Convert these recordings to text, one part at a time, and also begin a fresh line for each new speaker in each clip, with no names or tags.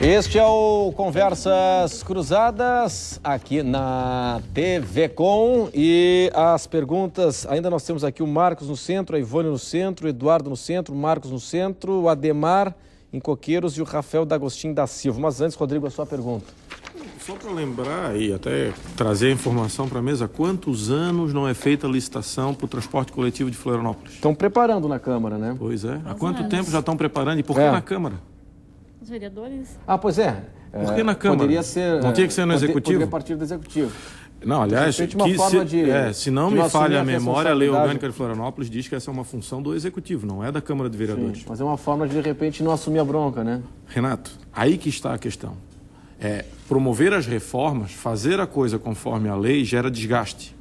Este é o Conversas Cruzadas, aqui na TV Com. E as perguntas, ainda nós temos aqui o Marcos no centro, a Ivone no centro, o Eduardo no centro, o Marcos no centro, o Ademar em Coqueiros e o Rafael D'Agostinho da Silva. Mas antes, Rodrigo, a sua pergunta.
Só para lembrar e até trazer a informação para a mesa, quantos anos não é feita a licitação para o transporte coletivo de Florianópolis?
Estão preparando na Câmara, né?
Pois é. Há quanto tempo já estão preparando e por que na Câmara?
Os vereadores?
Ah, pois é.
Por que na Câmara?
Poderia ser,
não tinha que ser no Executivo?
Poderia partir do Executivo.
Não, aliás, se não me falha a memória, a Lei Orgânica de Florianópolis diz que essa é uma função do Executivo, não é da Câmara de Vereadores.
Sim, mas é uma forma de repente, não assumir a bronca, né?
Renato, aí que está a questão. Promover as reformas, fazer a coisa conforme a lei, gera desgaste.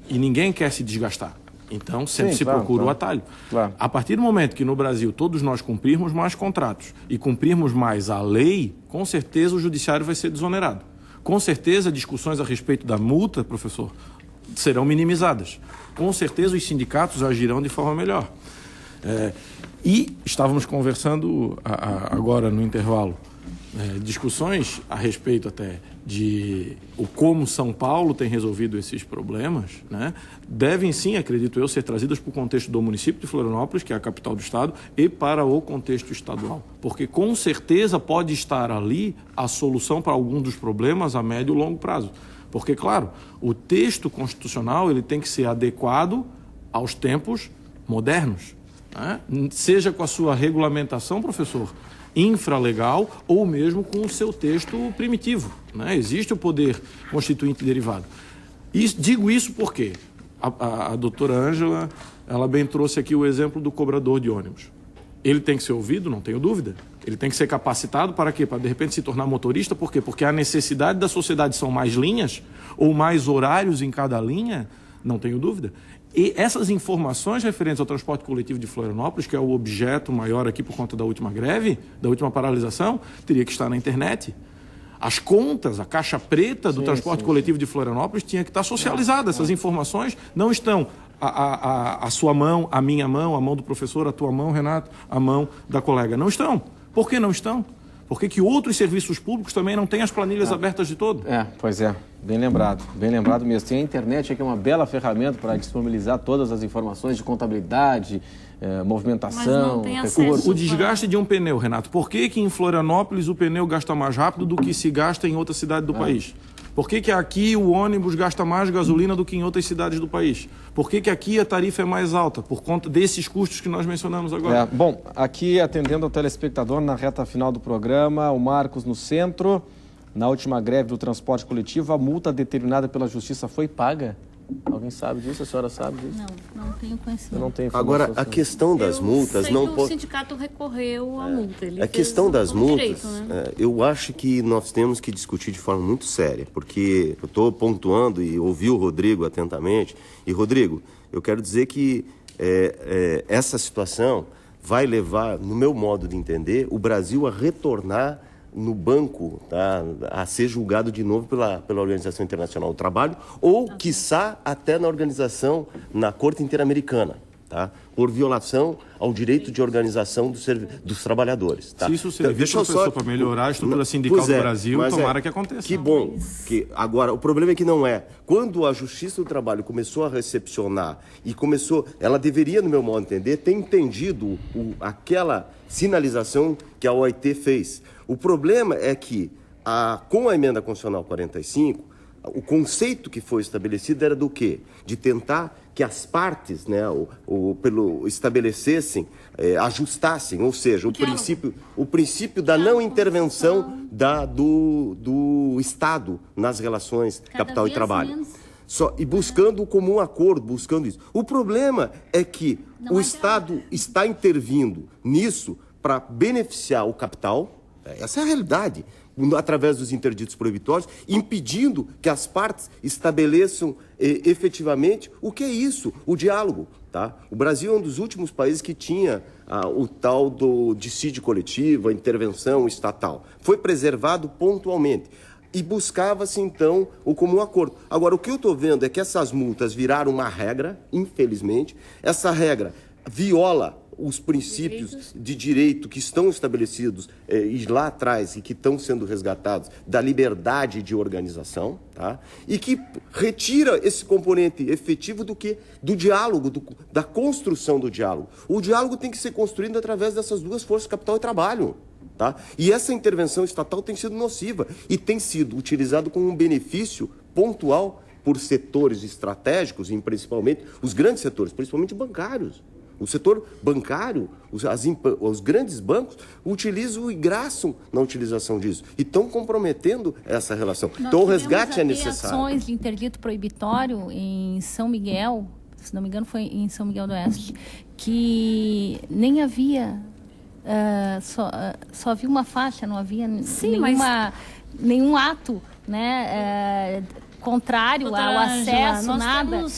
E ninguém quer se desgastar. Então, sempre se procura o atalho.
Claro.
A partir do momento que no Brasil todos nós cumprirmos mais contratos e cumprirmos mais a lei, com certeza o judiciário vai ser desonerado. Com certeza discussões a respeito da multa, professor, serão minimizadas. Com certeza os sindicatos agirão de forma melhor. E estávamos conversando agora no intervalo, discussões a respeito até de como São Paulo tem resolvido esses problemas, né? Devem sim, acredito eu, ser trazidas para o contexto do município de Florianópolis, que é a capital do estado, e para o contexto estadual. Porque com certeza pode estar ali a solução para algum dos problemas a médio e longo prazo. Porque, claro, o texto constitucional ele tem que ser adequado aos tempos modernos, né? Seja com a sua regulamentação, professor, infralegal ou mesmo com o seu texto primitivo, né? Existe o poder constituinte derivado. E digo isso porque a doutora Ângela, ela bem trouxe aqui o exemplo do cobrador de ônibus. Ele tem que ser ouvido, não tenho dúvida. Ele tem que ser capacitado para quê? Para de repente se tornar motorista, por quê? Porque a necessidade da sociedade são mais linhas ou mais horários em cada linha, não tenho dúvida. E essas informações referentes ao transporte coletivo de Florianópolis, que é o objeto maior aqui por conta da última greve, da última paralisação, teria que estar na internet. As contas, a caixa preta do transporte coletivo de Florianópolis tinha que estar socializada. Essas informações não estão a sua mão, a minha mão, a mão do professor, a tua mão, Renato, a mão da colega. Não estão. Por que não estão? Por que outros serviços públicos também não têm as planilhas abertas de todo?
Pois é. Bem lembrado mesmo. Tem a internet aqui, é uma bela ferramenta para disponibilizar todas as informações de contabilidade, movimentação, recursos.
O desgaste de um pneu, Renato, por que em Florianópolis o pneu gasta mais rápido do que se gasta em outra cidade do país? Por que aqui o ônibus gasta mais gasolina do que em outras cidades do país? Por que aqui a tarifa é mais alta? Por conta desses custos que nós mencionamos agora.
Bom, aqui atendendo ao telespectador na reta final do programa, o Marcos no centro. Na última greve do transporte coletivo, a multa determinada pela Justiça foi paga? Alguém sabe disso? A senhora sabe disso?
Não tenho conhecimento.
Eu não tenho
Agora, a questão das multas não pode...
O sindicato recorreu à multa.
A questão das multas,
direito, né?
Eu acho que nós temos que discutir de forma muito séria, porque eu estou pontuando e ouvi o Rodrigo atentamente. E, Rodrigo, eu quero dizer que essa situação vai levar, no meu modo de entender, o Brasil a retornar no banco, tá, a ser julgado de novo pela Organização Internacional do Trabalho ou, quiçá, até na Corte Interamericana, tá, por violação ao direito de organização dos trabalhadores. Tá?
Se isso servir, professor, para melhorar a estrutura sindical do Brasil, tomara que aconteça.
Que bom. Agora, o problema é que não é. Quando a Justiça do Trabalho começou a recepcionar e ela deveria, no meu modo de entender, ter entendido aquela sinalização que a OIT fez. O problema é que, com a Emenda Constitucional 45, o conceito que foi estabelecido era do quê? De tentar que as partes, né, estabelecessem, ajustassem, ou seja, o princípio da não intervenção do Estado nas relações capital e trabalho. E buscando o comum acordo, buscando isso. O problema é que o Estado está intervindo nisso para beneficiar o capital. Essa é a realidade, através dos interditos proibitórios, impedindo que as partes estabeleçam efetivamente o que é isso, o diálogo. Tá? O Brasil é um dos últimos países que tinha o tal do dissídio coletivo, a intervenção estatal. Foi preservado pontualmente e buscava-se, então, o comum acordo. Agora, o que eu estou vendo é que essas multas viraram uma regra, infelizmente. Essa regra viola os princípios de direito que estão estabelecidos e lá atrás e que estão sendo resgatados da liberdade de organização, tá? E que retira esse componente efetivo do diálogo, da construção do diálogo. O diálogo tem que ser construído através dessas duas forças, capital e trabalho. Tá? E essa intervenção estatal tem sido nociva e tem sido utilizado como um benefício pontual por setores estratégicos, e principalmente os grandes setores, principalmente bancários. O setor bancário, os grandes bancos utilizam e graçam na utilização disso e estão comprometendo essa relação. Então o resgate é necessário.
Ações de interdito proibitório em São Miguel, se não me engano foi em São Miguel do Oeste, que nem havia... só havia uma faixa, não havia nenhum ato, né, contrário ao acesso,
nós
nada.
Temos,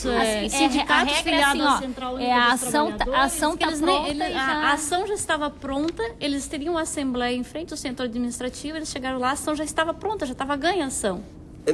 sindicatos filiados à Central Única dos Trabalhadores,
a ação está pronta.
A ação já estava pronta, eles teriam uma assembleia em frente ao centro administrativo, eles chegaram lá, a ação já estava pronta, já estava ganha a ação.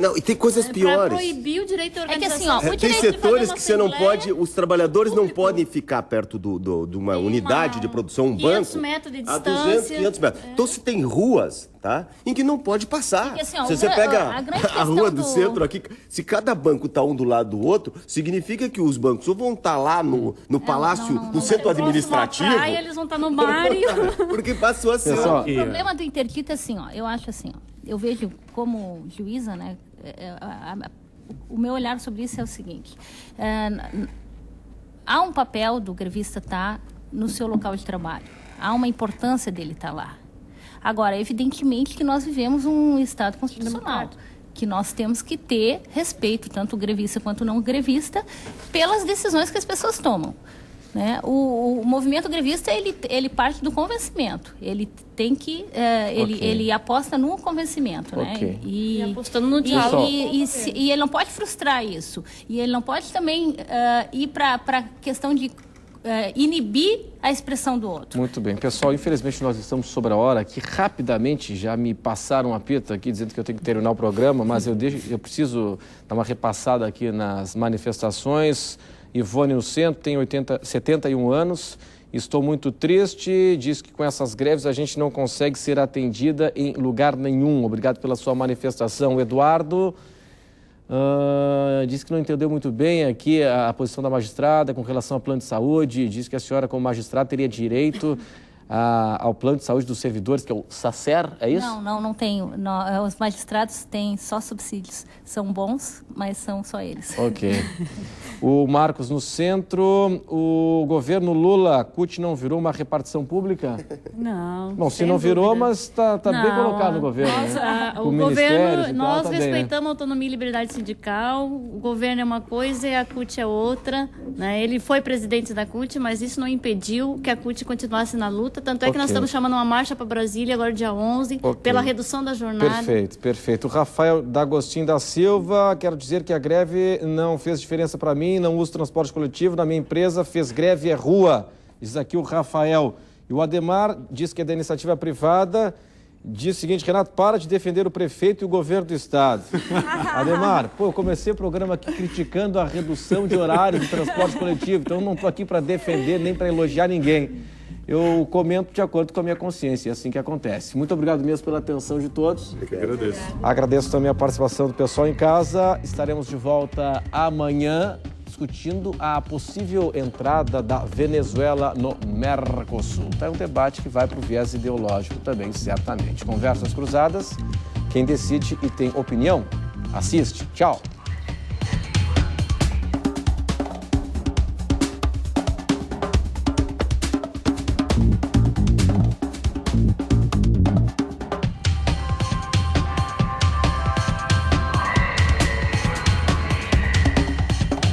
Não, e tem coisas piores.
Para proibir o direito de organização.
Tem setores que você não pode, os trabalhadores não podem ficar perto de uma unidade de produção, um
500
banco,
metros de
a
distância.
200, 500 metros. Então, se tem ruas, tá, em que não pode passar.
Porque,
Se você pega a rua do centro aqui, se cada banco está um do lado do outro, significa que os bancos ou vão estar lá no palácio, no centro administrativo.
Praia, eles vão estar no bar e...
Porque passou assim.
O problema do interdito é assim, eu acho assim, eu vejo como juíza, né, o meu olhar sobre isso é o seguinte, há um papel do grevista estar no seu local de trabalho, há uma importância dele estar lá. Agora, evidentemente que nós vivemos um Estado constitucional, que nós temos que ter respeito, tanto o grevista quanto o não grevista, pelas decisões que as pessoas tomam. Né? O movimento grevista, ele parte do convencimento. Ele tem que... ele aposta no convencimento. Né?
E apostando no diálogo.
E ele não pode frustrar isso. E ele não pode também ir para a questão de inibir a expressão do outro.
Muito bem. Pessoal, infelizmente nós estamos sobre a hora aqui. Rapidamente já me passaram uma pita aqui dizendo que eu tenho que terminar o programa, mas eu preciso dar uma repassada aqui nas manifestações. Ivone no centro, tem 71 anos, estou muito triste, diz que com essas greves a gente não consegue ser atendida em lugar nenhum. Obrigado pela sua manifestação. Eduardo diz que não entendeu muito bem aqui a posição da magistrada com relação ao plano de saúde, diz que a senhora como magistrada teria direito ao plano de saúde dos servidores, que é o SACER, é isso?
Não tenho. Os magistrados têm só subsídios. São bons, mas são só eles.
Ok. O Marcos no centro, o governo Lula, a CUT não virou uma repartição pública?
Não.
Bom, se não virou, mas está bem colocado no governo.
O governo, nós respeitamos a autonomia e liberdade sindical, o governo é uma coisa e a CUT é outra. Né? Ele foi presidente da CUT, mas isso não impediu que a CUT continuasse na luta. Tanto é que nós estamos chamando uma marcha para Brasília agora dia 11, pela redução da jornada.
Perfeito. O Rafael D'Agostinho da Silva, quero dizer que a greve não fez diferença para mim, não uso transporte coletivo, na minha empresa fez greve, é rua. Diz aqui o Rafael. E o Ademar diz que é da iniciativa privada, diz o seguinte: Renato, para de defender o prefeito e o governo do estado. Ademar, eu comecei o programa aqui criticando a redução de horários de transporte coletivo, então eu não estou aqui para defender nem para elogiar ninguém. Eu comento de acordo com a minha consciência, é assim que acontece. Muito obrigado mesmo pela atenção de todos.
Eu que agradeço.
Agradeço também a participação do pessoal em casa. Estaremos de volta amanhã discutindo a possível entrada da Venezuela no Mercosul. Então é um debate que vai para o viés ideológico também, certamente. Conversas cruzadas, quem decide e tem opinião, assiste. Tchau.